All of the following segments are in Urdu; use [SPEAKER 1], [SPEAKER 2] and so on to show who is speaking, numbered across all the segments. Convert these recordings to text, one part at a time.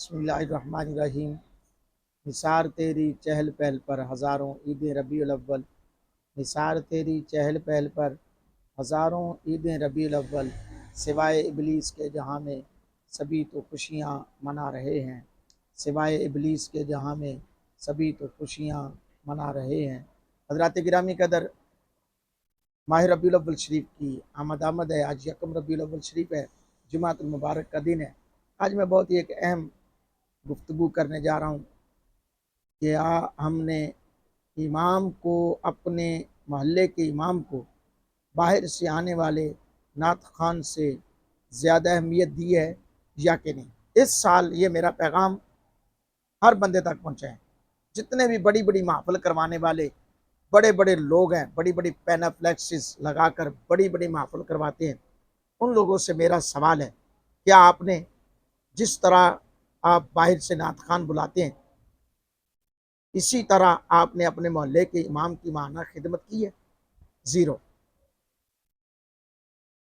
[SPEAKER 1] بسم اللہ الرحمن الرحیم۔ نثار تیری چہل پہل پر ہزاروں عیدیں ربیع الاول، نثار تیری چہل پہل پر ہزاروں عیدیں ربیع الاول، سوائے ابلیس کے جہاں میں سبھی تو خوشیاں منا رہے ہیں، سوائے ابلیس کے جہاں میں سبھی تو خوشیاں منا رہے ہیں۔ حضرات گرامی قدر، ماہ ربیع الاول شریف کی آمد ہے۔ آج یکم ربیع الاول شریف ہے، جمعۃ المبارک کا دن ہے۔ آج میں بہت ہی ایک اہم گفتگو کرنے جا رہا ہوں کہ ہم نے امام کو، اپنے محلے کے امام کو باہر سے آنے والے نعت خوان سے زیادہ اہمیت دی ہے یا کہ نہیں۔ اس سال یہ میرا پیغام ہر بندے تک پہنچائیں۔ جتنے بھی بڑی بڑی محفل کروانے والے بڑے بڑے لوگ ہیں، بڑی بڑی پینافلیکسز لگا کر بڑی بڑی محفل کرواتے ہیں، ان لوگوں سے میرا سوال ہے، کیا آپ نے جس طرح آپ باہر سے نعت خوان بلاتے ہیں، اسی طرح آپ نے اپنے محلے کے امام کی ماہانہ خدمت کی ہے؟ زیرو۔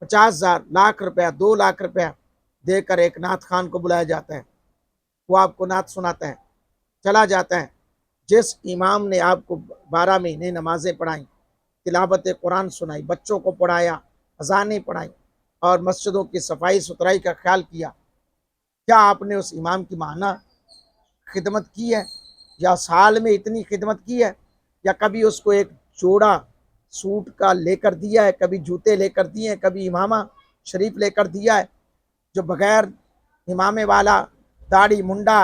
[SPEAKER 1] 50,000 لاکھ روپیہ 2 لاکھ روپیہ دے کر ایک نعت خوان کو بلایا جاتا ہے، وہ آپ کو نعت سناتا ہے، چلا جاتا ہے۔ جس امام نے آپ کو 12 مہینے نمازیں پڑھائیں، تلاوت قرآن سنائی، بچوں کو پڑھایا، اذانیں پڑھائیں اور مسجدوں کی صفائی ستھرائی کا خیال کیا، کیا آپ نے اس امام کی ماہانہ خدمت کی ہے؟ یا سال میں اتنی خدمت کی ہے؟ یا کبھی اس کو ایک جوڑا سوٹ کا لے کر دیا ہے، کبھی جوتے لے کر دیے ہیں، کبھی امامہ شریف لے کر دیا ہے؟ جو بغیر امامے والا داڑھی منڈا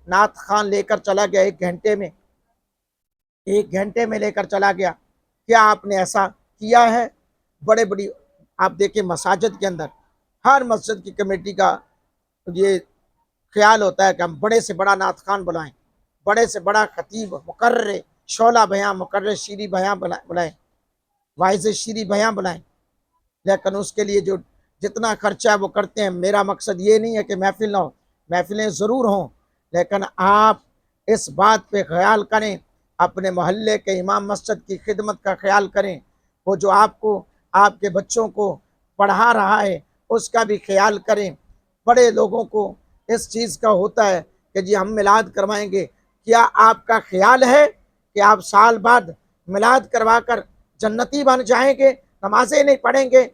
[SPEAKER 1] نعت خوان لے کر چلا گیا، ایک گھنٹے میں لے کر چلا گیا، کیا آپ نے ایسا کیا ہے؟ بڑے بڑی آپ دیکھیں مساجد کے اندر، ہر مسجد کی کمیٹی کا یہ خیال ہوتا ہے کہ ہم بڑے سے بڑا نعت خوان بلائیں، بڑے سے بڑا خطیب مقرر شعلہ بیاں مقرر شیریں بیاں بلائیں، واعظ شیریں بیاں بلائیں، لیکن اس کے لیے جو جتنا خرچہ ہے وہ کرتے ہیں۔ میرا مقصد یہ نہیں ہے کہ محفل نہ ہو، محفلیں ضرور ہوں، لیکن آپ اس بات پہ خیال کریں، اپنے محلے کے امام مسجد کی خدمت کا خیال کریں، وہ جو آپ کو، آپ کے بچوں کو پڑھا رہا ہے اس کا بھی خیال کریں۔ بڑے لوگوں کو اس چیز کا ہوتا ہے کہ جی ہم میلاد کروائیں گے، کیا آپ کا خیال ہے کہ آپ سال بعد میلاد کروا کر جنتی بن جائیں گے؟ نمازیں نہیں پڑھیں گے،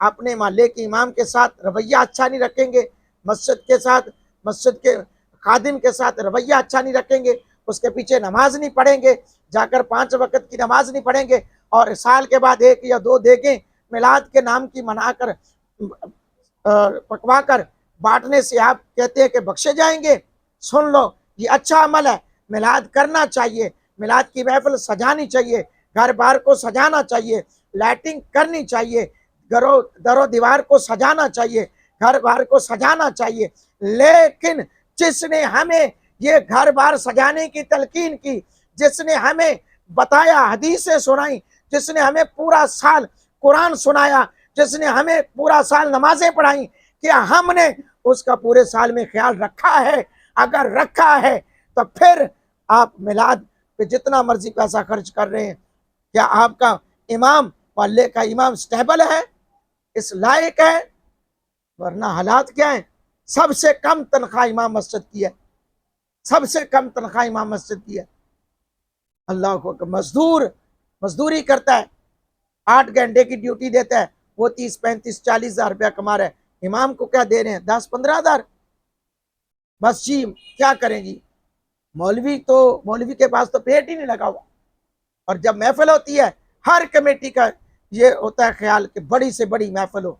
[SPEAKER 1] اپنے محلے کے امام کے ساتھ رویہ اچھا نہیں رکھیں گے، مسجد کے ساتھ، مسجد کے خادم کے ساتھ رویہ اچھا نہیں رکھیں گے، اس کے پیچھے نماز نہیں پڑھیں گے، جا کر 5 وقت کی نماز نہیں پڑھیں گے، اور سال کے بعد 1 یا 2 دیگیں میلاد کے نام کی منا کر پکوا کر بانٹنے سے آپ کہتے ہیں کہ بخشے جائیں گے؟ سن لو، یہ اچھا عمل ہے، میلاد کرنا چاہیے، میلاد کی محفل سجانی چاہیے، گھر بار کو سجانا چاہیے، لائٹنگ کرنی چاہیے، در و دیوار کو سجانا چاہیے، گھر بار کو سجانا چاہیے، لیکن جس نے ہمیں یہ گھر بار سجانے کی تلقین کی، جس نے ہمیں بتایا، حدیثیں سنائیں، جس نے ہمیں پورا سال قرآن سنایا، جس نے ہمیں پورا سال نمازیں پڑھائیں، کیا ہم نے اس کا پورے سال میں خیال رکھا ہے؟ اگر رکھا ہے تو پھر آپ میلاد پہ جتنا مرضی پیسہ خرچ کر رہے ہیں، کیا آپ کا امام، محلے کا امام سٹیبل ہے، اس لائق ہے؟ ورنہ حالات کیا ہیں؟ سب سے کم تنخواہ امام مسجد کی ہے، سب سے کم تنخواہ امام مسجد کی ہے۔ اللہ کو مزدوری کرتا ہے، 8 گھنٹے کی ڈیوٹی دیتا ہے، وہ 30 35 40 ہزار روپیہ کما رہا ہے، امام کو کیا دے رہے ہیں؟ 10 15 ہزار۔ بس جی کیا کریں جی، مولوی کے پاس تو پیٹ ہی نہیں لگا ہوا۔ اور جب محفل ہوتی ہے، ہر کمیٹی کا یہ ہوتا ہے خیال کہ بڑی سے بڑی محفل ہو،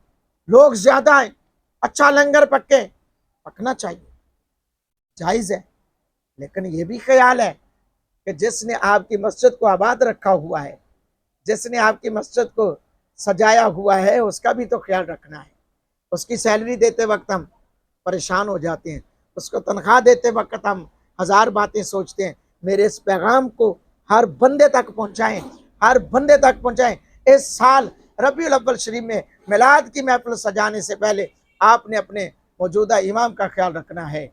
[SPEAKER 1] لوگ زیادہ آئیں، اچھا لنگر پکنا چاہیے، جائز ہے، لیکن یہ بھی خیال ہے کہ جس نے آپ کی مسجد کو آباد رکھا ہوا ہے، جس نے آپ کی مسجد کو سجایا ہوا ہے، اس کا بھی تو خیال رکھنا ہے۔ اس کی سیلری دیتے وقت ہم پریشان ہو جاتے ہیں، اس کو تنخواہ دیتے وقت ہم 1000 باتیں سوچتے ہیں۔ میرے اس پیغام کو ہر بندے تک پہنچائیں، ہر بندے تک پہنچائیں۔ اس سال ربیع الاول شریف میں میلاد کی محفل سجانے سے پہلے آپ نے اپنے موجودہ امام کا خیال رکھنا ہے۔